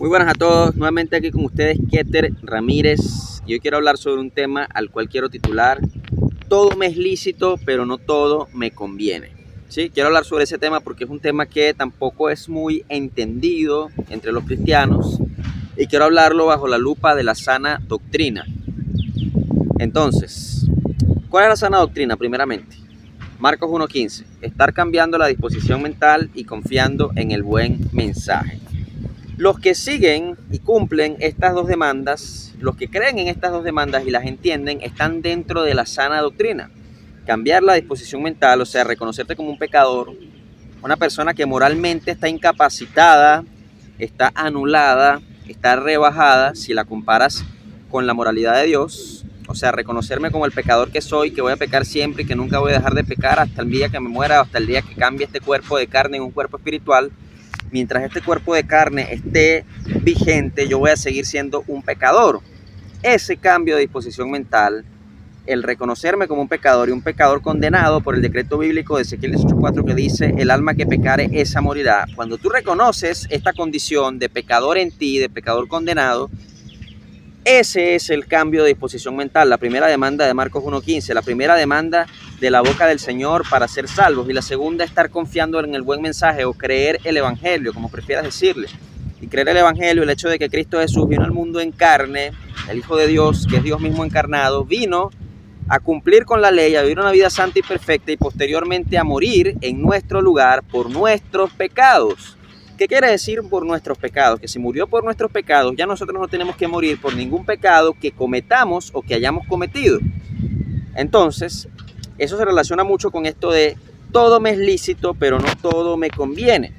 Muy buenas a todos, nuevamente aquí con ustedes Keter Ramírez y hoy quiero hablar sobre un tema al cual quiero titular todo me es lícito pero no todo me conviene. ¿Sí? Quiero hablar sobre ese tema porque es un tema que tampoco es muy entendido entre los cristianos y quiero hablarlo bajo la lupa de la sana doctrina. Entonces, ¿cuál es la sana doctrina? Primeramente, Marcos 1:15, estar cambiando la disposición mental y confiando en el buen mensaje. Los que siguen y cumplen estas dos demandas, los que creen en estas dos demandas y las entienden, están dentro de la sana doctrina. Cambiar la disposición mental, o sea, reconocerte como un pecador, una persona que moralmente está incapacitada, está anulada, está rebajada, si la comparas con la moralidad de Dios. O sea, reconocerme como el pecador que soy, que voy a pecar siempre y que nunca voy a dejar de pecar hasta el día que me muera, hasta el día que cambie este cuerpo de carne en un cuerpo espiritual. Mientras este cuerpo de carne esté vigente, yo voy a seguir siendo un pecador. Ese cambio de disposición mental, el reconocerme como un pecador y un pecador condenado por el decreto bíblico de Ezequiel 18:4 que dice, el alma que pecare, esa morirá. Cuando tú reconoces esta condición de pecador en ti, de pecador condenado, ese es el cambio de disposición mental, la primera demanda de Marcos 1:15, la primera demanda de la boca del Señor para ser salvos, y la segunda, estar confiando en el buen mensaje o creer el evangelio, como prefieras decirle. Y creer el evangelio, el hecho de que Cristo Jesús vino al mundo en carne, el Hijo de Dios, que es Dios mismo encarnado, vino a cumplir con la ley, a vivir una vida santa y perfecta y posteriormente a morir en nuestro lugar por nuestros pecados. ¿Qué quiere decir por nuestros pecados? Que si murió por nuestros pecados, ya nosotros no tenemos que morir por ningún pecado que cometamos o que hayamos cometido. Entonces, eso se relaciona mucho con esto de todo me es lícito, pero no todo me conviene.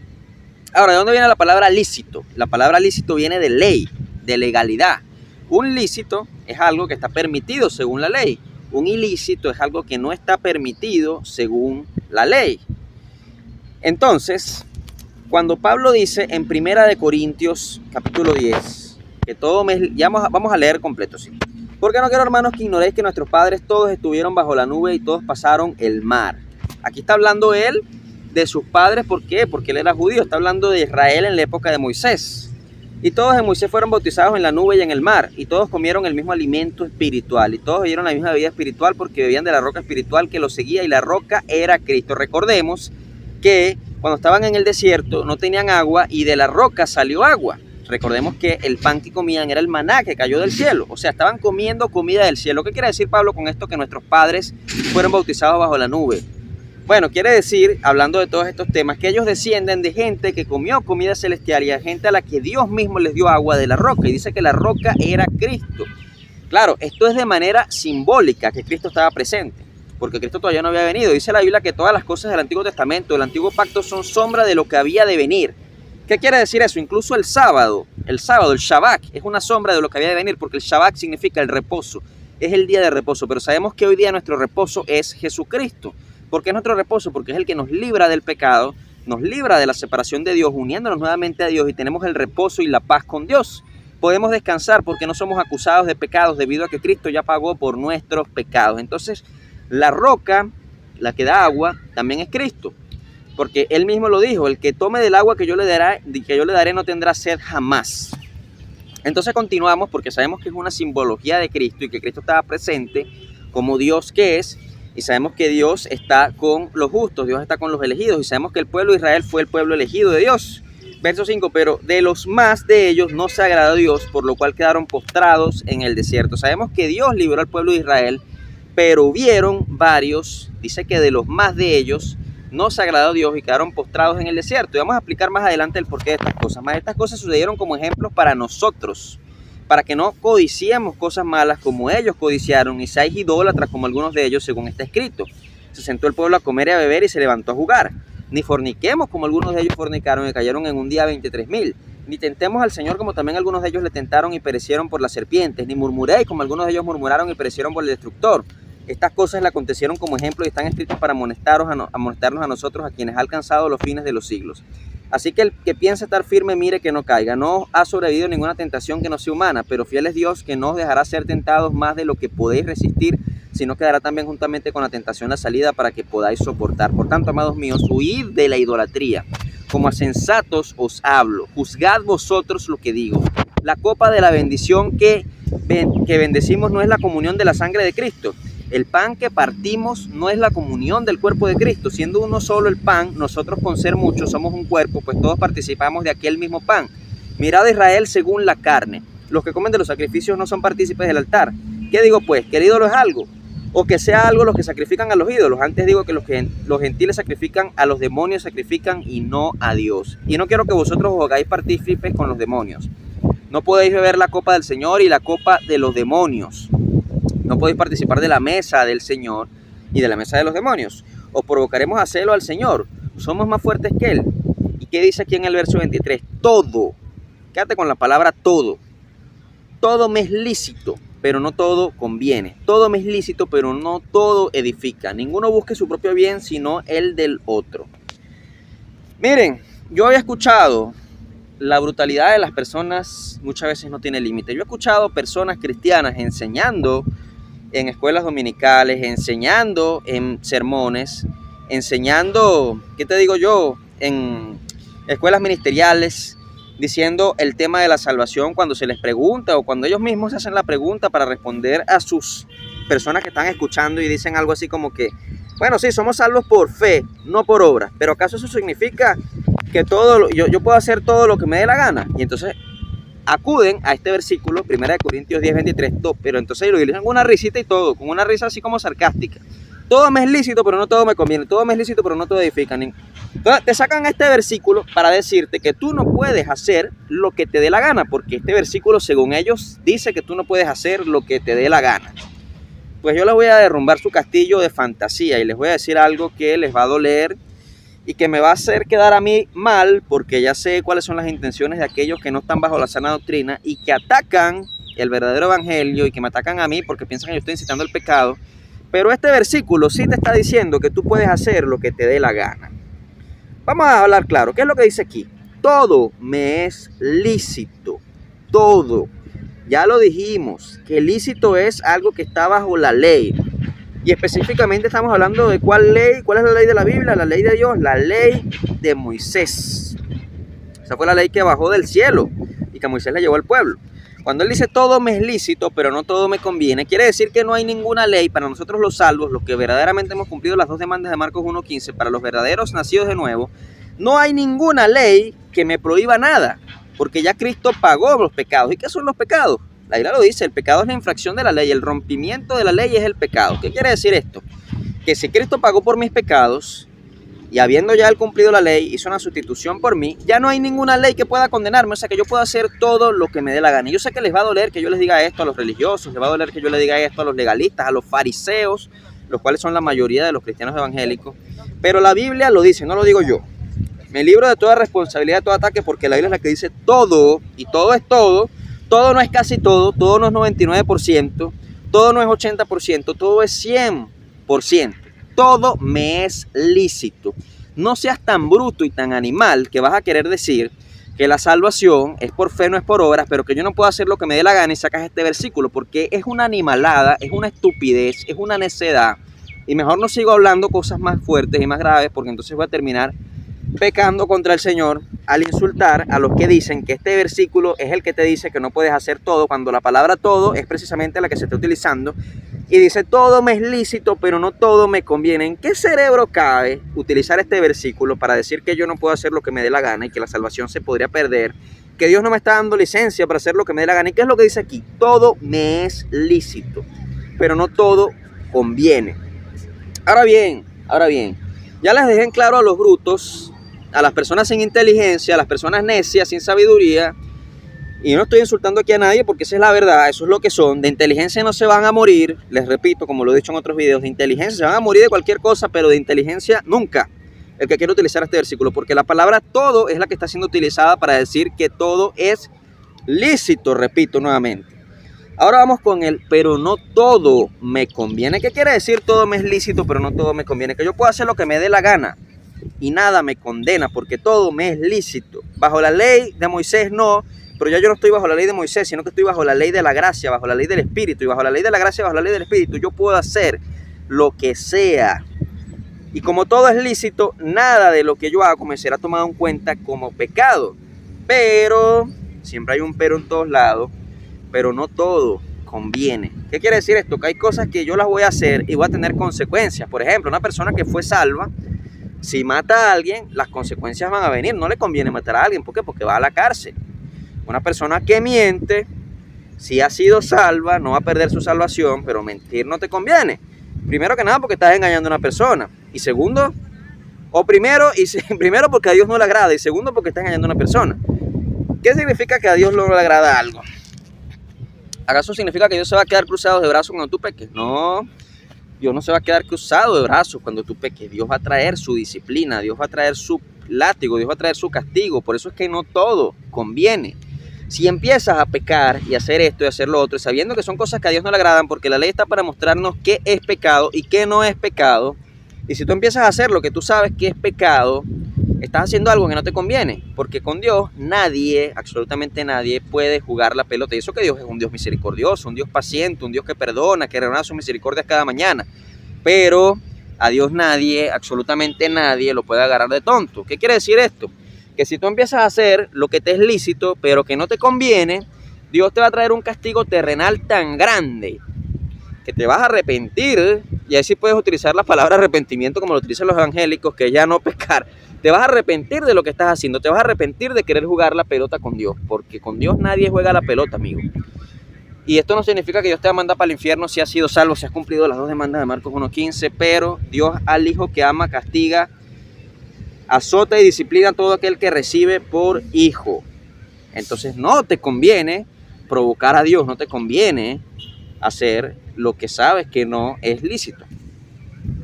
Ahora, ¿de dónde viene la palabra lícito? La palabra lícito viene de ley, de legalidad. Un lícito es algo que está permitido según la ley. Un ilícito es algo que no está permitido según la ley. Entonces, cuando Pablo dice en 1 de Corintios capítulo 10, que todo me... Ya vamos a leer completo, sí. Porque no quiero, hermanos, que ignoréis que nuestros padres todos estuvieron bajo la nube y todos pasaron el mar. Aquí está hablando él de sus padres, ¿por qué? Porque él era judío, está hablando de Israel en la época de Moisés. Y todos en Moisés fueron bautizados en la nube y en el mar, y todos comieron el mismo alimento espiritual, y todos vivieron la misma vida espiritual porque bebían de la roca espiritual que los seguía, y la roca era Cristo. Recordemos que cuando estaban en el desierto no tenían agua y de la roca salió agua. Recordemos que el pan que comían era el maná que cayó del cielo. O sea, estaban comiendo comida del cielo. ¿Qué quiere decir Pablo con esto? Que nuestros padres fueron bautizados bajo la nube. Bueno, quiere decir, hablando de todos estos temas, que ellos descienden de gente que comió comida celestial y a gente a la que Dios mismo les dio agua de la roca. Y dice que la roca era Cristo. Claro, esto es de manera simbólica que Cristo estaba presente, porque Cristo todavía no había venido. Dice la Biblia que todas las cosas del Antiguo Testamento, del Antiguo Pacto, son sombra de lo que había de venir. ¿Qué quiere decir eso? Incluso el sábado, el Shabbat, es una sombra de lo que había de venir, porque el Shabbat significa el reposo, es el día de reposo, pero sabemos que hoy día nuestro reposo es Jesucristo. ¿Por qué es nuestro reposo? Porque es el que nos libra del pecado, nos libra de la separación de Dios, uniéndonos nuevamente a Dios, y tenemos el reposo y la paz con Dios. Podemos descansar porque no somos acusados de pecados debido a que Cristo ya pagó por nuestros pecados. Entonces, la roca, la que da agua, también es Cristo. Porque él mismo lo dijo, el que tome del agua que yo le daré no tendrá sed jamás. Entonces continuamos porque sabemos que es una simbología de Cristo y que Cristo estaba presente como Dios que es, y sabemos que Dios está con los justos, Dios está con los elegidos, y sabemos que el pueblo de Israel fue el pueblo elegido de Dios. Verso 5, pero de los más de ellos no se agradó Dios, por lo cual quedaron postrados en el desierto. Sabemos que Dios libró al pueblo de Israel, pero hubieron varios, dice que de los más de ellos no se agradó Dios y quedaron postrados en el desierto. Y vamos a explicar más adelante el porqué de estas cosas. Más estas cosas sucedieron como ejemplos para nosotros, para que no codiciemos cosas malas como ellos codiciaron, ni seáis idólatras como algunos de ellos, según está escrito. Se sentó el pueblo a comer y a beber y se levantó a jugar. Ni forniquemos como algunos de ellos fornicaron y cayeron en un día 23,000. Ni tentemos al Señor como también algunos de ellos le tentaron y perecieron por las serpientes. Ni murmuréis como algunos de ellos murmuraron y perecieron por el destructor. Estas cosas le acontecieron como ejemplo y están escritas para amonestarnos a nosotros, a quienes ha alcanzado los fines de los siglos. Así que el que piensa estar firme, mire que no caiga. No ha sobrevivido ninguna tentación que no sea humana, pero fiel es Dios, que no os dejará ser tentados más de lo que podéis resistir, sino que dará también juntamente con la tentación la salida para que podáis soportar. Por tanto, amados míos, huid de la idolatría. como a sensatos os hablo. Juzgad vosotros lo que digo. La copa de la bendición que bendecimos no es la comunión de la sangre de Cristo. El pan que partimos no es la comunión del cuerpo de Cristo. Siendo uno solo el pan, nosotros con ser muchos somos un cuerpo, pues todos participamos de aquel mismo pan. Mirad a Israel según la carne. Los que comen de los sacrificios no son partícipes del altar. ¿Qué digo pues? ¿Que el ídolo es algo? ¿O que sea algo los que sacrifican a los ídolos? Antes digo que los gentiles sacrifican, a los demonios sacrifican y no a Dios. Y no quiero que vosotros os hagáis partícipes con los demonios. No podéis beber la copa del Señor y la copa de los demonios. No podéis participar de la mesa del Señor y de la mesa de los demonios. Os provocaremos a celo al Señor. Somos más fuertes que Él. ¿Y qué dice aquí en el verso 23? Todo. Quédate con la palabra todo. Todo me es lícito, pero no todo conviene. Todo me es lícito, pero no todo edifica. Ninguno busque su propio bien, sino el del otro. Miren, yo había escuchado la brutalidad de las personas, muchas veces no tiene límite. Yo he escuchado personas cristianas enseñando en escuelas dominicales, enseñando en sermones, enseñando, ¿qué te digo yo?, en escuelas ministeriales, diciendo el tema de la salvación cuando se les pregunta o cuando ellos mismos hacen la pregunta para responder a sus personas que están escuchando y dicen algo así como que, bueno, sí, somos salvos por fe, no por obras, pero ¿acaso eso significa que yo puedo hacer todo lo que me dé la gana? Y entonces acuden a este versículo, 1 Corintios 10, 23, pero entonces lo utilizan con una risita y todo, con una risa así como sarcástica. Todo me es lícito, pero no todo me conviene. Todo me es lícito, pero no todo edifica. Entonces te sacan este versículo para decirte que tú no puedes hacer lo que te dé la gana, porque este versículo, según ellos, dice que tú no puedes hacer lo que te dé la gana. Pues yo les voy a derrumbar su castillo de fantasía y les voy a decir algo que les va a doler y que me va a hacer quedar a mí mal, porque ya sé cuáles son las intenciones de aquellos que no están bajo la sana doctrina y que atacan el verdadero evangelio y que me atacan a mí porque piensan que yo estoy incitando el pecado. Pero este versículo sí te está diciendo que tú puedes hacer lo que te dé la gana. Vamos a hablar claro. ¿Qué es lo que dice aquí? Todo me es lícito. Todo. Ya lo dijimos, que lícito es algo que está bajo la ley. Y específicamente estamos hablando de cuál ley, cuál es la ley de la Biblia, la ley de Dios, la ley de Moisés. Esa fue la ley que bajó del cielo y que Moisés le llevó al pueblo. Cuando él dice todo me es lícito, pero no todo me conviene, quiere decir que no hay ninguna ley para nosotros los salvos, los que verdaderamente hemos cumplido las dos demandas de Marcos 1:15, para los verdaderos nacidos de nuevo, no hay ninguna ley que me prohíba nada, porque ya Cristo pagó los pecados. ¿Y qué son los pecados? La Biblia lo dice, el pecado es la infracción de la ley, el rompimiento de la ley es el pecado. ¿Qué quiere decir esto? Que si Cristo pagó por mis pecados, y habiendo ya él cumplido la ley, hizo una sustitución por mí, ya no hay ninguna ley que pueda condenarme, o sea que yo puedo hacer todo lo que me dé la gana. Y yo sé que les va a doler que yo les diga esto a los religiosos, les va a doler que yo les diga esto a los legalistas, a los fariseos, los cuales son la mayoría de los cristianos evangélicos, pero la Biblia lo dice, no lo digo yo. Me libro de toda responsabilidad, de todo ataque, porque la Biblia es la que dice todo, y todo es todo no es casi todo no es 99%, todo no es 80%, todo es 100%. Todo me es lícito. No seas tan bruto y tan animal que vas a querer decir que la salvación es por fe, no es por obras, pero que yo no puedo hacer lo que me dé la gana y sacas este versículo, porque es una animalada, es una estupidez, es una necedad. Y mejor no sigo hablando cosas más fuertes y más graves, porque entonces voy a terminar pecando contra el Señor al insultar a los que dicen que este versículo es el que te dice que no puedes hacer todo, cuando la palabra todo es precisamente la que se está utilizando y dice todo me es lícito pero no todo me conviene. ¿En qué cerebro cabe utilizar este versículo para decir que yo no puedo hacer lo que me dé la gana y que la salvación se podría perder, que Dios no me está dando licencia para hacer lo que me dé la gana? ¿Y qué es lo que dice aquí? Todo me es lícito pero no todo conviene. Ahora bien, ya les dejé en claro a los brutos, a las personas sin inteligencia, a las personas necias, sin sabiduría, y no estoy insultando aquí a nadie porque esa es la verdad, eso es lo que son. De inteligencia no se van a morir, les repito, como lo he dicho en otros videos, de inteligencia se van a morir de cualquier cosa, pero de inteligencia nunca. El que quiere utilizar este versículo, porque la palabra todo es la que está siendo utilizada para decir que todo es lícito, repito nuevamente. Ahora vamos con el pero no todo me conviene. ¿Qué quiere decir todo me es lícito pero no todo me conviene? Que yo puedo hacer lo que me dé la gana y nada me condena porque todo me es lícito. Bajo la ley de Moisés no, pero ya yo no estoy bajo la ley de Moisés, sino que estoy bajo la ley de la gracia, bajo la ley del Espíritu. Y bajo la ley de la gracia, bajo la ley del Espíritu, yo puedo hacer lo que sea. Y como todo es lícito, nada de lo que yo hago me será tomado en cuenta como pecado. Pero, siempre hay un pero en todos lados, pero no todo conviene. ¿Qué quiere decir esto? Que hay cosas que yo las voy a hacer y voy a tener consecuencias. Por ejemplo, una persona que fue salva, si mata a alguien, las consecuencias van a venir. No le conviene matar a alguien. ¿Por qué? Porque va a la cárcel. Una persona que miente, si ha sido salva, no va a perder su salvación, pero mentir no te conviene. Primero que nada porque estás engañando a una persona. Y segundo, primero porque a Dios no le agrada. Y segundo porque estás engañando a una persona. ¿Qué significa que a Dios no le agrada algo? ¿Acaso significa que Dios se va a quedar cruzado de brazos cuando tú peques? No, Dios no se va a quedar cruzado de brazos cuando tú peques. Dios va a traer su disciplina, Dios va a traer su látigo, Dios va a traer su castigo. Por eso es que no todo conviene. Si empiezas a pecar y hacer esto y hacer lo otro, sabiendo que son cosas que a Dios no le agradan, porque la ley está para mostrarnos qué es pecado y qué no es pecado, y si tú empiezas a hacer lo que tú sabes que es pecado, estás haciendo algo que no te conviene, porque con Dios nadie, absolutamente nadie, puede jugar la pelota. Y eso que Dios es un Dios misericordioso, un Dios paciente, un Dios que perdona, que renueva sus misericordias cada mañana. Pero a Dios nadie, absolutamente nadie, lo puede agarrar de tonto. ¿Qué quiere decir esto? Que si tú empiezas a hacer lo que te es lícito, pero que no te conviene, Dios te va a traer un castigo terrenal tan grande que te vas a arrepentir, y ahí sí puedes utilizar la palabra arrepentimiento como lo utilizan los evangélicos, que ya no pecar. Te vas a arrepentir de lo que estás haciendo, te vas a arrepentir de querer jugar la pelota con Dios, porque con Dios nadie juega la pelota, amigo. Y esto no significa que Dios te va a mandar para el infierno si has sido salvo, si has cumplido las 2 demandas de Marcos 1:15, pero Dios al hijo que ama castiga, azota y disciplina a todo aquel que recibe por hijo. Entonces no te conviene provocar a Dios, no te conviene hacer lo que sabes que no es lícito.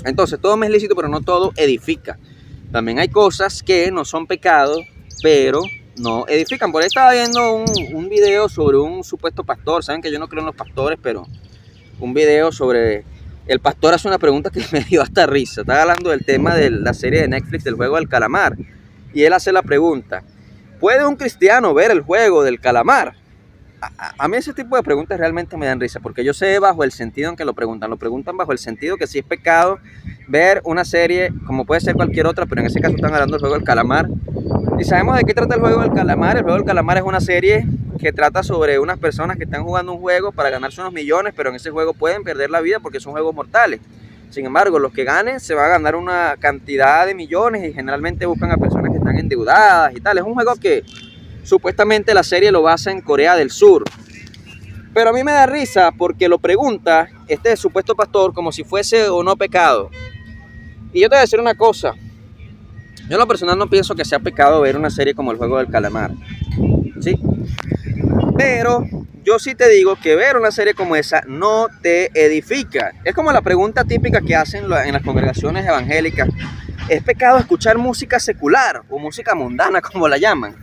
Entonces todo me es lícito, pero no todo edifica. También hay cosas que no son pecado, pero no edifican. Por ahí estaba viendo un video sobre un supuesto pastor. Saben que yo no creo en los pastores, pero un video sobre... El pastor hace una pregunta que me dio hasta risa. Estaba hablando del tema de la serie de Netflix del juego del calamar. Y él hace la pregunta: ¿puede un cristiano ver el juego del calamar? A mí ese tipo de preguntas realmente me dan risa, porque yo sé bajo el sentido en que lo preguntan bajo el sentido que sí es pecado ver una serie como puede ser cualquier otra, pero en ese caso están hablando del juego del calamar. Y sabemos de qué trata el juego del calamar. El juego del calamar es una serie que trata sobre unas personas que están jugando un juego para ganarse unos millones, pero en ese juego pueden perder la vida porque son juegos mortales. Sin embargo, los que ganen se va a ganar una cantidad de millones y generalmente buscan a personas que están endeudadas y tal. Es un juego que supuestamente la serie lo basa en Corea del Sur. Pero a mí me da risa porque lo pregunta este supuesto pastor como si fuese o no pecado. Y yo te voy a decir una cosa. Yo en lo personal no pienso que sea pecado ver una serie como el juego del calamar, ¿sí? Pero yo sí te digo que ver una serie como esa no te edifica. Es como la pregunta típica que hacen en las congregaciones evangélicas: ¿es pecado escuchar música secular o música mundana, como la llaman?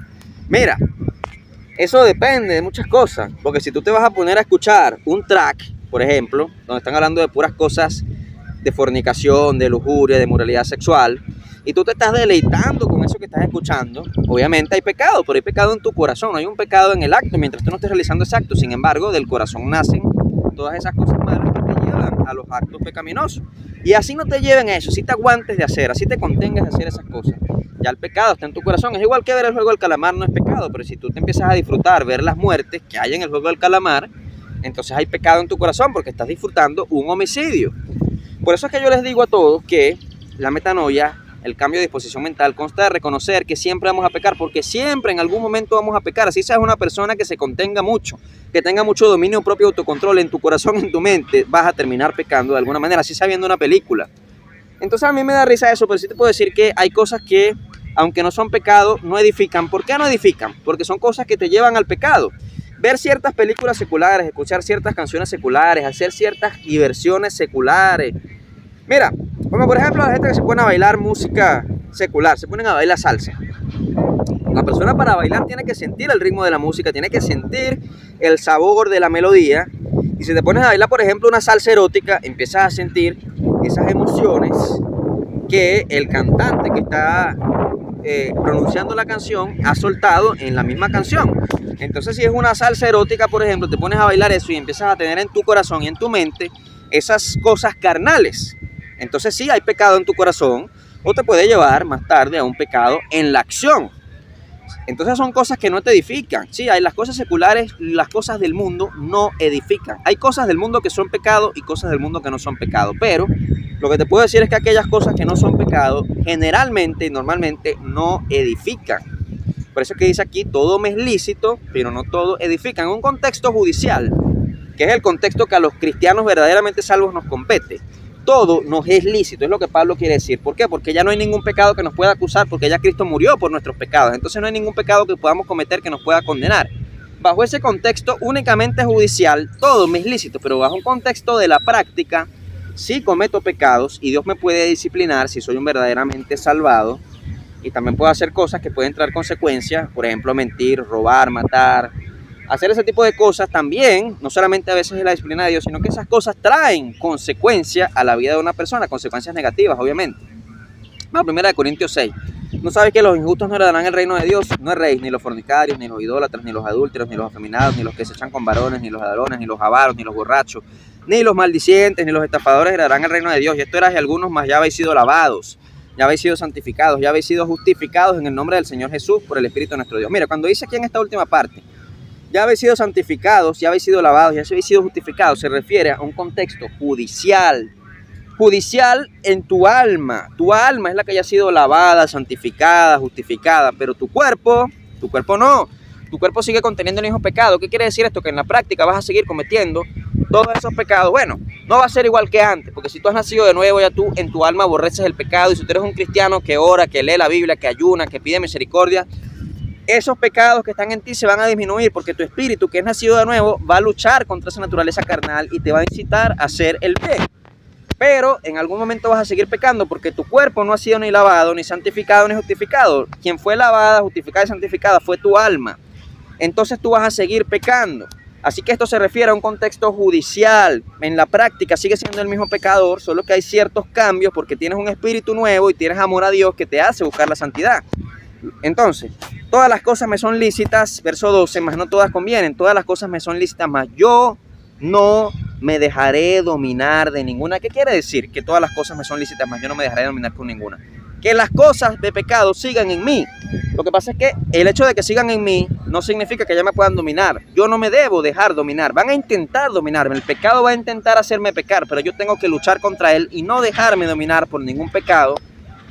Mira, eso depende de muchas cosas, porque si tú te vas a poner a escuchar un track, por ejemplo, donde están hablando de puras cosas de fornicación, de lujuria, de moralidad sexual, y tú te estás deleitando con eso que estás escuchando, obviamente hay pecado, pero hay pecado en tu corazón, no hay un pecado en el acto mientras tú no estés realizando ese acto. Sin embargo, del corazón nacen todas esas cosas malas que te llevan a los actos pecaminosos. Y así no te lleven a eso, así te aguantes de hacer, así te contengas de hacer esas cosas, ya el pecado está en tu corazón. Es igual que ver el juego del calamar, no es pecado, pero si tú te empiezas a disfrutar ver las muertes que hay en el juego del calamar, entonces hay pecado en tu corazón porque estás disfrutando un homicidio. Por eso es que yo les digo a todos que la metanoia, el cambio de disposición mental, consta de reconocer que siempre vamos a pecar, porque siempre en algún momento vamos a pecar. Así seas una persona que se contenga mucho, que tenga mucho dominio propio, autocontrol en tu corazón, en tu mente, vas a terminar pecando de alguna manera, así sea viendo una película. Entonces a mí me da risa eso, pero sí te puedo decir que hay cosas que, aunque no son pecado, no edifican. ¿Por qué no edifican? Porque son cosas que te llevan al pecado. Ver ciertas películas seculares, escuchar ciertas canciones seculares, hacer ciertas diversiones seculares. Mira, como por ejemplo la gente que se pone a bailar música secular, se ponen a bailar salsa. La persona para bailar tiene que sentir el ritmo de la música, tiene que sentir el sabor de la melodía. Y si te pones a bailar, por ejemplo, una salsa erótica, empiezas a sentir esas emociones que el cantante que está pronunciando la canción ha soltado en la misma canción. Entonces, si es una salsa erótica, por ejemplo, te pones a bailar eso y empiezas a tener en tu corazón y en tu mente esas cosas carnales. Entonces sí hay pecado en tu corazón o te puede llevar más tarde a un pecado en la acción. Entonces son cosas que no te edifican. Sí, hay las cosas seculares, las cosas del mundo no edifican. Hay cosas del mundo que son pecado y cosas del mundo que no son pecado. Pero lo que te puedo decir es que aquellas cosas que no son pecado generalmente, normalmente no edifican. Por eso es que dice aquí, todo me es lícito, pero no todo edifica. En un contexto judicial, que es el contexto que a los cristianos verdaderamente salvos nos compete, todo nos es lícito, es lo que Pablo quiere decir. ¿Por qué? Porque ya no hay ningún pecado que nos pueda acusar, porque ya Cristo murió por nuestros pecados. Entonces no hay ningún pecado que podamos cometer que nos pueda condenar. Bajo ese contexto únicamente judicial, todo me es lícito, pero bajo un contexto de la práctica, sí cometo pecados y Dios me puede disciplinar si soy un verdaderamente salvado. Y también puedo hacer cosas que pueden traer consecuencias, por ejemplo, mentir, robar, matar. Hacer ese tipo de cosas también, no solamente a veces es la disciplina de Dios, sino que esas cosas traen consecuencias a la vida de una persona, consecuencias negativas, obviamente. Bueno, 1 Corintios 6. ¿No sabes que los injustos no heredarán el reino de Dios? No erréis, ni los fornicarios, ni los idólatras, ni los adúlteros, ni los afeminados, ni los que se echan con varones, ni los ladrones, ni los avaros, ni los borrachos, ni los maldicientes, ni los estafadores heredarán el reino de Dios. Y esto erais algunos, mas ya habéis sido lavados, ya habéis sido santificados, ya habéis sido justificados en el nombre del Señor Jesús por el Espíritu de nuestro Dios. Mira, cuando dice aquí en esta última parte, ya habéis sido santificados, ya habéis sido lavados, ya habéis sido justificados, se refiere a un contexto judicial. Judicial en tu alma. Tu alma es la que ya ha sido lavada, santificada, justificada, pero tu cuerpo no. Tu cuerpo sigue conteniendo el mismo pecado. ¿Qué quiere decir esto? Que en la práctica vas a seguir cometiendo todos esos pecados. Bueno, no va a ser igual que antes, porque si tú has nacido de nuevo, ya tú en tu alma aborreces el pecado, y si tú eres un cristiano que ora, que lee la Biblia, que ayuna, que pide misericordia, esos pecados que están en ti se van a disminuir, porque tu espíritu, que es nacido de nuevo, va a luchar contra esa naturaleza carnal y te va a incitar a hacer el bien. Pero en algún momento vas a seguir pecando, porque tu cuerpo no ha sido ni lavado, ni santificado, ni justificado. Quien fue lavada, justificada y santificada fue tu alma. Entonces tú vas a seguir pecando. Así que esto se refiere a un contexto judicial. En la práctica sigue siendo el mismo pecador, solo que hay ciertos cambios porque tienes un espíritu nuevo y tienes amor a Dios que te hace buscar la santidad. Entonces, todas las cosas me son lícitas, verso 12, mas no todas convienen. Todas las cosas me son lícitas, mas yo no me dejaré dominar de ninguna. ¿Qué quiere decir? Que todas las cosas me son lícitas, mas yo no me dejaré dominar por ninguna. Que las cosas de pecado sigan en mí. Lo que pasa es que el hecho de que sigan en mí no significa que ya me puedan dominar. Yo no me debo dejar dominar. Van a intentar dominarme. El pecado va a intentar hacerme pecar, pero yo tengo que luchar contra él y no dejarme dominar por ningún pecado.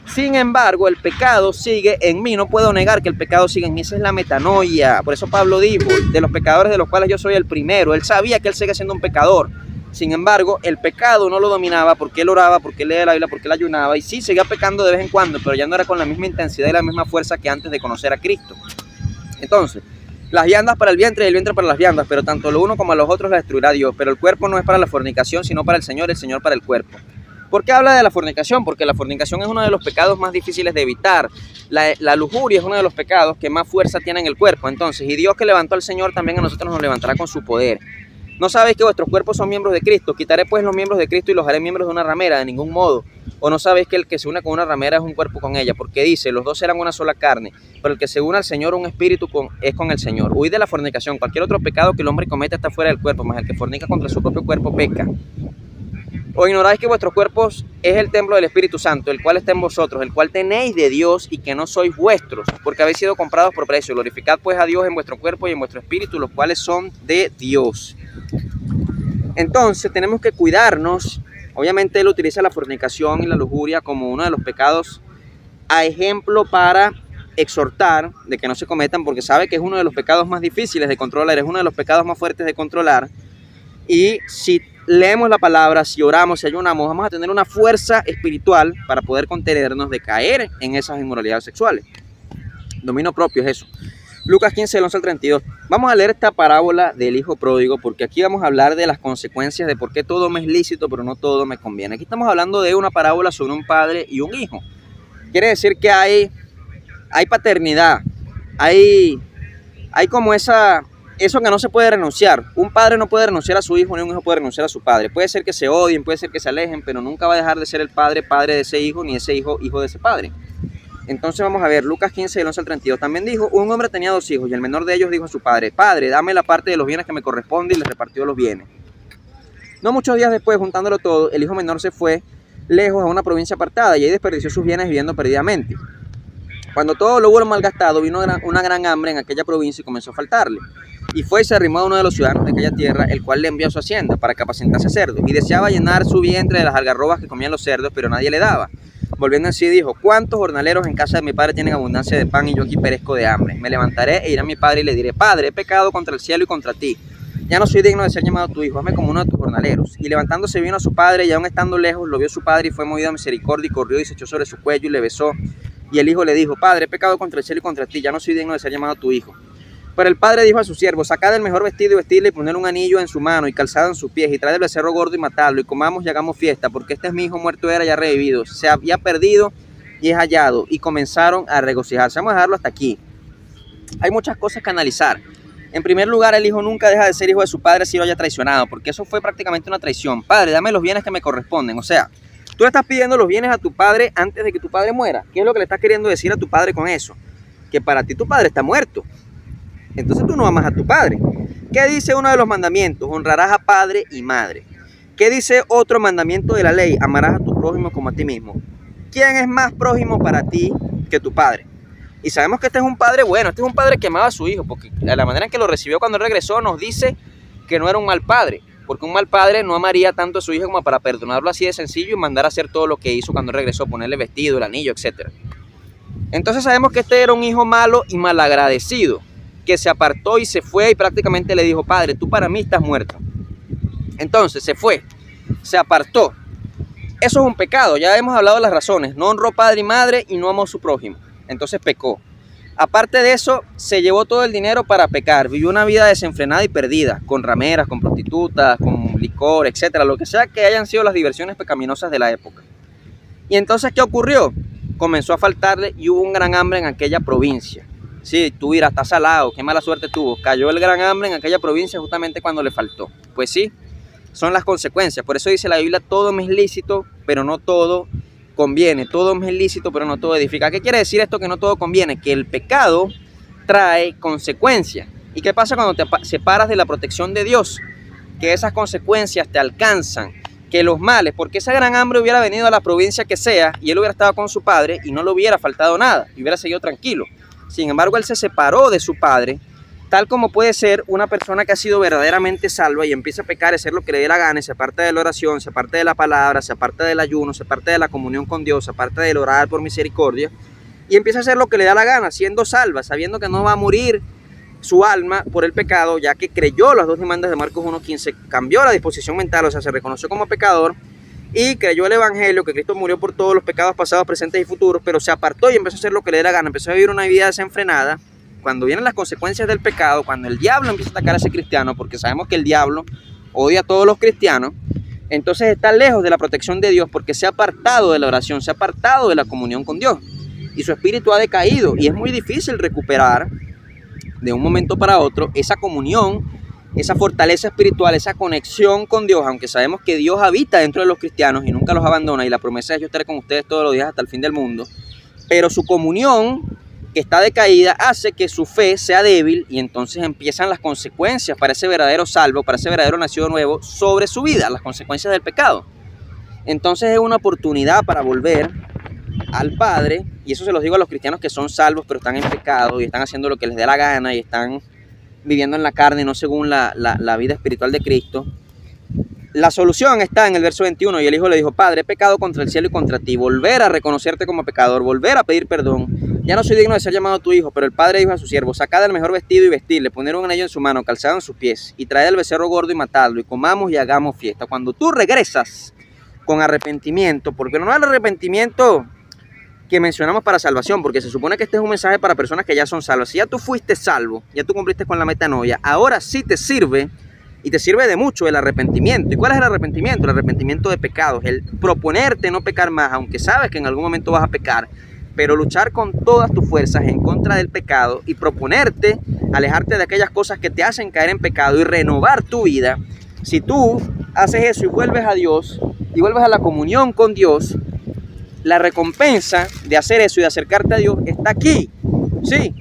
Sin embargo, el pecado sigue en mí. No puedo negar que el pecado sigue en mí. Esa es la metanoia. Por eso Pablo dijo, de los pecadores de los cuales yo soy el primero. Él sabía que él sigue siendo un pecador. Sin embargo, el pecado no lo dominaba porque él oraba, porque él leía la Biblia, porque él ayunaba. Y sí, seguía pecando de vez en cuando, pero ya no era con la misma intensidad y la misma fuerza que antes de conocer a Cristo. Entonces, las viandas para el vientre y el vientre para las viandas, pero tanto lo uno como los otros la destruirá Dios. Pero el cuerpo no es para la fornicación, sino para el Señor para el cuerpo. ¿Por qué habla de la fornicación? Porque la fornicación es uno de los pecados más difíciles de evitar. La lujuria es uno de los pecados que más fuerza tiene en el cuerpo. Entonces, y Dios que levantó al Señor también a nosotros nos levantará con su poder. ¿No sabéis que vuestros cuerpos son miembros de Cristo? Quitaré pues los miembros de Cristo y los haré miembros de una ramera, de ningún modo. ¿O no sabéis que el que se une con una ramera es un cuerpo con ella? Porque dice, los dos serán una sola carne. Pero el que se une al Señor, un espíritu es con el Señor. Huid de la fornicación. Cualquier otro pecado que el hombre cometa está fuera del cuerpo, mas el que fornica contra su propio cuerpo peca. ¿O ignoráis que vuestros cuerpos es el templo del Espíritu Santo, el cual está en vosotros, el cual tenéis de Dios y que no sois vuestros, porque habéis sido comprados por precio? Glorificad pues a Dios en vuestro cuerpo y en vuestro espíritu, los cuales son de Dios. Entonces tenemos que cuidarnos. Obviamente él utiliza la fornicación y la lujuria como uno de los pecados a ejemplo para exhortar de que no se cometan, porque sabe que es uno de los pecados más difíciles de controlar, es uno de los pecados más fuertes de controlar. Y si leemos la palabra, si oramos, si ayunamos, vamos a tener una fuerza espiritual para poder contenernos de caer en esas inmoralidades sexuales. Dominio propio es eso. Lucas 15, del 11 al 32. Vamos a leer esta parábola del hijo pródigo, porque aquí vamos a hablar de las consecuencias de por qué todo me es lícito, pero no todo me conviene. Aquí estamos hablando de una parábola sobre un padre y un hijo. Quiere decir que hay paternidad, hay como eso que no se puede renunciar. Un padre no puede renunciar a su hijo, ni un hijo puede renunciar a su padre. Puede ser que se odien, puede ser que se alejen, pero nunca va a dejar de ser el padre de ese hijo, ni ese hijo de ese padre. Entonces vamos a ver, Lucas 15, del 11 al 32. También dijo, un hombre tenía 2 hijos, y el menor de ellos dijo a su padre, Padre, dame la parte de los bienes que me corresponde, y le repartió los bienes. No muchos días después, juntándolo todo, el hijo menor se fue lejos a una provincia apartada y ahí desperdició sus bienes viviendo perdidamente. Cuando todo lo hubo malgastado, vino una gran hambre en aquella provincia y comenzó a faltarle. Y fue y se arrimó a uno de los ciudadanos de aquella tierra, el cual le envió a su hacienda para que apacentase cerdos. Y deseaba llenar su vientre de las algarrobas que comían los cerdos, pero nadie le daba. Volviendo en sí dijo: ¿cuántos jornaleros en casa de mi padre tienen abundancia de pan y yo aquí perezco de hambre? Me levantaré e iré a mi padre y le diré: Padre, he pecado contra el cielo y contra ti. Ya no soy digno de ser llamado tu hijo, hazme como uno de tus jornaleros. Y levantándose vino a su padre, y aún estando lejos, lo vio su padre y fue movido a misericordia, y corrió y se echó sobre su cuello y le besó. Y el hijo le dijo: Padre, he pecado contra el cielo y contra ti, ya no soy digno de ser llamado tu hijo. Pero el padre dijo a su siervo: sacad el mejor vestido y vestidle y poner un anillo en su mano y calzado en sus pies, y traed el becerro gordo y matadlo, y comamos y hagamos fiesta, porque este es mi hijo, muerto era y ha revivido, se había perdido y es hallado. Y comenzaron a regocijarse. Vamos a dejarlo hasta aquí. Hay muchas cosas que analizar. En primer lugar, el hijo nunca deja de ser hijo de su padre si lo haya traicionado, porque eso fue prácticamente una traición. Padre, dame los bienes que me corresponden. O sea, tú le estás pidiendo los bienes a tu padre antes de que tu padre muera. ¿Qué es lo que le estás queriendo decir a tu padre con eso? Que para ti tu padre está muerto. Entonces tú no amas a tu padre. ¿Qué dice uno de los mandamientos? Honrarás a padre y madre. ¿Qué dice otro mandamiento de la ley? Amarás a tu prójimo como a ti mismo. ¿Quién es más prójimo para ti que tu padre? Y sabemos que este es un padre bueno, este es un padre que amaba a su hijo, porque la manera en que lo recibió cuando regresó nos dice que no era un mal padre, porque un mal padre no amaría tanto a su hijo como para perdonarlo así de sencillo y mandar a hacer todo lo que hizo cuando regresó, ponerle vestido, el anillo, etc. Entonces sabemos que este era un hijo malo y malagradecido, que se apartó y se fue y prácticamente le dijo: Padre, tú para mí estás muerto. Entonces se fue, se apartó. Eso es un pecado, ya hemos hablado de las razones. No honró padre y madre y no amó a su prójimo. Entonces pecó. Aparte de eso, se llevó todo el dinero para pecar. Vivió una vida desenfrenada y perdida, con rameras, con prostitutas, con licor, etcétera, lo que sea que hayan sido las diversiones pecaminosas de la época. Y entonces, ¿qué ocurrió? Comenzó a faltarle y hubo un gran hambre en aquella provincia. Sí, tú dirás, está salado, qué mala suerte tuvo. Cayó el gran hambre en aquella provincia justamente cuando le faltó. Pues sí, son las consecuencias. Por eso dice la Biblia: todo me es lícito, pero no todo conviene. Todo me es lícito, pero no todo edifica. ¿Qué quiere decir esto que no todo conviene? Que el pecado trae consecuencias. ¿Y qué pasa cuando te separas de la protección de Dios? Que esas consecuencias te alcanzan, que los males, porque esa gran hambre hubiera venido a la provincia que sea y él hubiera estado con su padre y no le hubiera faltado nada y hubiera seguido tranquilo. Sin embargo, él se separó de su padre, tal como puede ser una persona que ha sido verdaderamente salva y empieza a pecar y hacer lo que le dé la gana, y se aparta de la oración, se aparta de la palabra, se aparta del ayuno, se aparta de la comunión con Dios, se aparta del orar por misericordia y empieza a hacer lo que le da la gana, siendo salva, sabiendo que no va a morir su alma por el pecado, ya que creyó las dos demandas de Marcos 1:15, cambió la disposición mental, o sea, se reconoció como pecador y creyó el evangelio, que Cristo murió por todos los pecados pasados, presentes y futuros, pero se apartó y empezó a hacer lo que le dé la gana, empezó a vivir una vida desenfrenada. Cuando vienen las consecuencias del pecado, cuando el diablo empieza a atacar a ese cristiano, porque sabemos que el diablo odia a todos los cristianos, entonces está lejos de la protección de Dios, porque se ha apartado de la oración, se ha apartado de la comunión con Dios, y su espíritu ha decaído, y es muy difícil recuperar de un momento para otro esa comunión, esa fortaleza espiritual, esa conexión con Dios, aunque sabemos que Dios habita dentro de los cristianos y nunca los abandona, y la promesa es: yo estaré con ustedes todos los días hasta el fin del mundo, pero su comunión, que está decaída, hace que su fe sea débil, y entonces empiezan las consecuencias para ese verdadero salvo, para ese verdadero nacido nuevo sobre su vida, las consecuencias del pecado. Entonces es una oportunidad para volver al Padre, y eso se los digo a los cristianos que son salvos pero están en pecado y están haciendo lo que les dé la gana y están viviendo en la carne, no según la vida espiritual de Cristo. La solución está en el verso 21, y el hijo le dijo: Padre, he pecado contra el cielo y contra ti. Volver a reconocerte como pecador, volver a pedir perdón. Ya no soy digno de ser llamado tu hijo. Pero el padre dijo a su siervo: sacad el mejor vestido y vestirle, poner un anillo en su mano, calzado en sus pies, y traed el becerro gordo y matadlo, y comamos y hagamos fiesta. Cuando tú regresas con arrepentimiento, porque no es el arrepentimiento que mencionamos para salvación, porque se supone que este es un mensaje para personas que ya son salvas. Si ya tú fuiste salvo, ya tú cumpliste con la metanoia, ahora sí te sirve, y te sirve de mucho, el arrepentimiento. ¿Y cuál es el arrepentimiento? El arrepentimiento de pecados, el proponerte no pecar más, aunque sabes que en algún momento vas a pecar, pero luchar con todas tus fuerzas en contra del pecado y proponerte alejarte de aquellas cosas que te hacen caer en pecado y renovar tu vida. Si tú haces eso y vuelves a Dios y vuelves a la comunión con Dios, la recompensa de hacer eso y de acercarte a Dios está aquí. Sí.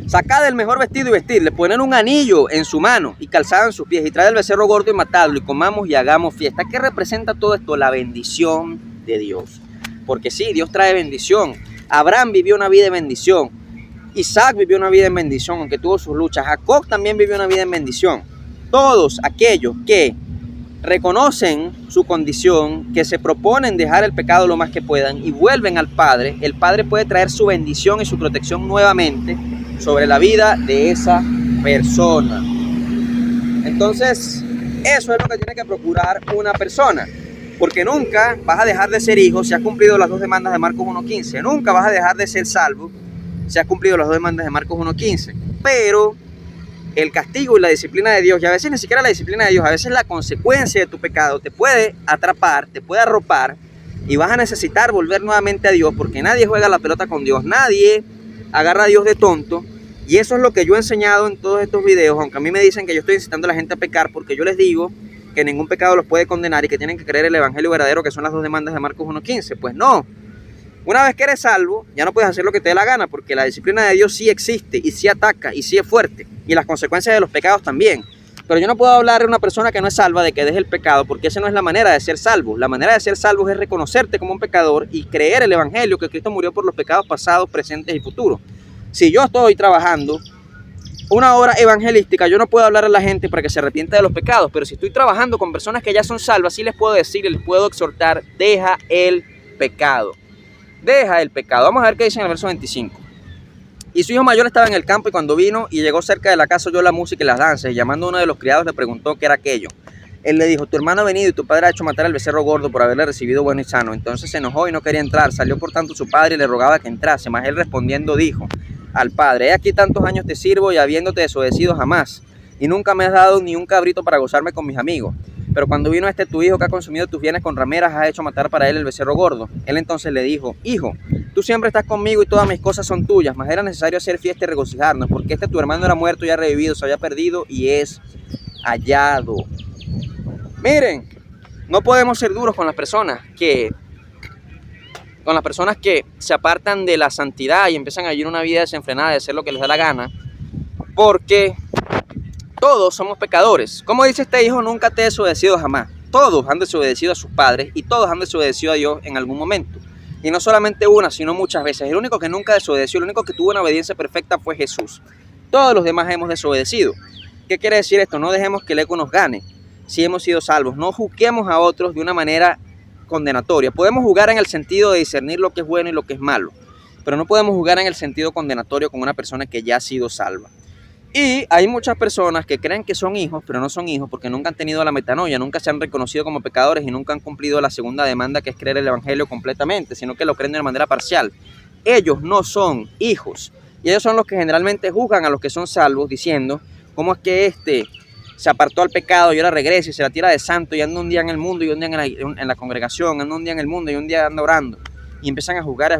Sacad el mejor vestido y vestirle, poner un anillo en su mano y calzado en sus pies, y traed el becerro gordo y matadlo, y comamos y hagamos fiesta. ¿Qué representa todo esto? La bendición de Dios. Porque sí, Dios trae bendición. Abraham vivió una vida de bendición. Isaac vivió una vida en bendición, aunque tuvo sus luchas. Jacob también vivió una vida en bendición. Todos aquellos que reconocen su condición, que se proponen dejar el pecado lo más que puedan y vuelven al Padre, el Padre puede traer su bendición y su protección nuevamente sobre la vida de esa persona. Entonces, eso es lo que tiene que procurar una persona, porque nunca vas a dejar de ser hijo si has cumplido las dos demandas de Marcos 1.15. Nunca vas a dejar de ser salvo si has cumplido las dos demandas de Marcos 1.15. Pero el castigo y la disciplina de Dios, y a veces ni siquiera la disciplina de Dios, a veces la consecuencia de tu pecado te puede atrapar, te puede arropar, y vas a necesitar volver nuevamente a Dios, porque nadie juega la pelota con Dios, nadie agarra a Dios de tonto. Y eso es lo que yo he enseñado en todos estos videos, aunque a mí me dicen que yo estoy incitando a la gente a pecar, porque yo les digo que ningún pecado los puede condenar y que tienen que creer el evangelio verdadero, que son las dos demandas de Marcos 1.15. Pues no. Una vez que eres salvo, ya no puedes hacer lo que te dé la gana, porque la disciplina de Dios sí existe y sí ataca y sí es fuerte, y las consecuencias de los pecados también. Pero yo no puedo hablar a una persona que no es salva de que deje el pecado, porque esa no es la manera de ser salvo. La manera de ser salvo es reconocerte como un pecador y creer el evangelio, que Cristo murió por los pecados pasados, presentes y futuros. Si yo estoy trabajando una obra evangelística, yo no puedo hablar a la gente para que se arrepienta de los pecados, pero si estoy trabajando con personas que ya son salvas, sí les puedo decir y les puedo exhortar: deja el pecado. Deja el pecado. Vamos a ver qué dice en el verso 25. Y su hijo mayor estaba en el campo, y cuando vino y llegó cerca de la casa, oyó la música y las danzas, y llamando a uno de los criados le preguntó qué era aquello. Él le dijo: tu hermano ha venido y tu padre ha hecho matar al becerro gordo por haberle recibido bueno y sano. Entonces se enojó y no quería entrar. Salió por tanto su padre y le rogaba que entrase, mas él respondiendo dijo al padre: he aquí tantos años te sirvo y habiéndote desobedecido jamás, y nunca me has dado ni un cabrito para gozarme con mis amigos. Pero cuando vino tu hijo que ha consumido tus bienes con rameras, has hecho matar para él el becerro gordo. Él entonces le dijo: hijo, tú siempre estás conmigo y todas mis cosas son tuyas, mas era necesario hacer fiesta y regocijarnos, porque tu hermano era muerto y ha revivido, se había perdido y es hallado. Miren, no podemos ser duros con las personas que se apartan de la santidad y empiezan a vivir una vida desenfrenada de hacer lo que les da la gana, porque todos somos pecadores. Como dice este hijo: nunca te he desobedecido jamás. Todos han desobedecido a sus padres y todos han desobedecido a Dios en algún momento. Y no solamente una, sino muchas veces. El único que nunca desobedeció, el único que tuvo una obediencia perfecta fue Jesús. Todos los demás hemos desobedecido. ¿Qué quiere decir esto? No dejemos que el ego nos gane si hemos sido salvos. No juzguemos a otros de una manera condenatoria. Podemos juzgar en el sentido de discernir lo que es bueno y lo que es malo, pero no podemos juzgar en el sentido condenatorio con una persona que ya ha sido salva. Y hay muchas personas que creen que son hijos, pero no son hijos porque nunca han tenido la metanoia, nunca se han reconocido como pecadores y nunca han cumplido la segunda demanda, que es creer el evangelio completamente, sino que lo creen de manera parcial. Ellos no son hijos, y ellos son los que generalmente juzgan a los que son salvos, diciendo: ¿cómo es que se apartó al pecado y ahora regresa y se la tira de santo y anda un día en el mundo y un día en la congregación, anda un día en el mundo y un día anda orando? Y empiezan a jugar.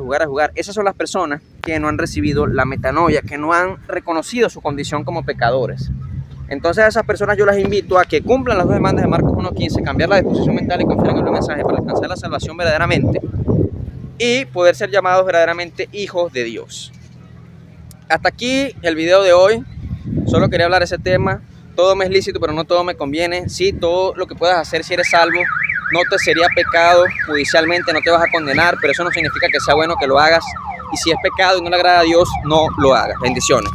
Esas son las personas que no han recibido la metanoia, que no han reconocido su condición como pecadores. Entonces a esas personas yo las invito a que cumplan las dos demandas de Marcos 1.15, cambiar la disposición mental y confiar en el mensaje para alcanzar la salvación verdaderamente y poder ser llamados verdaderamente hijos de Dios. Hasta aquí el video de hoy. Solo quería hablar de ese tema. Todo me es lícito, pero no todo me conviene. Sí, todo lo que puedas hacer si eres salvo no te sería pecado judicialmente, no te vas a condenar, pero eso no significa que sea bueno que lo hagas. Y si es pecado y no le agrada a Dios, no lo hagas. Bendiciones.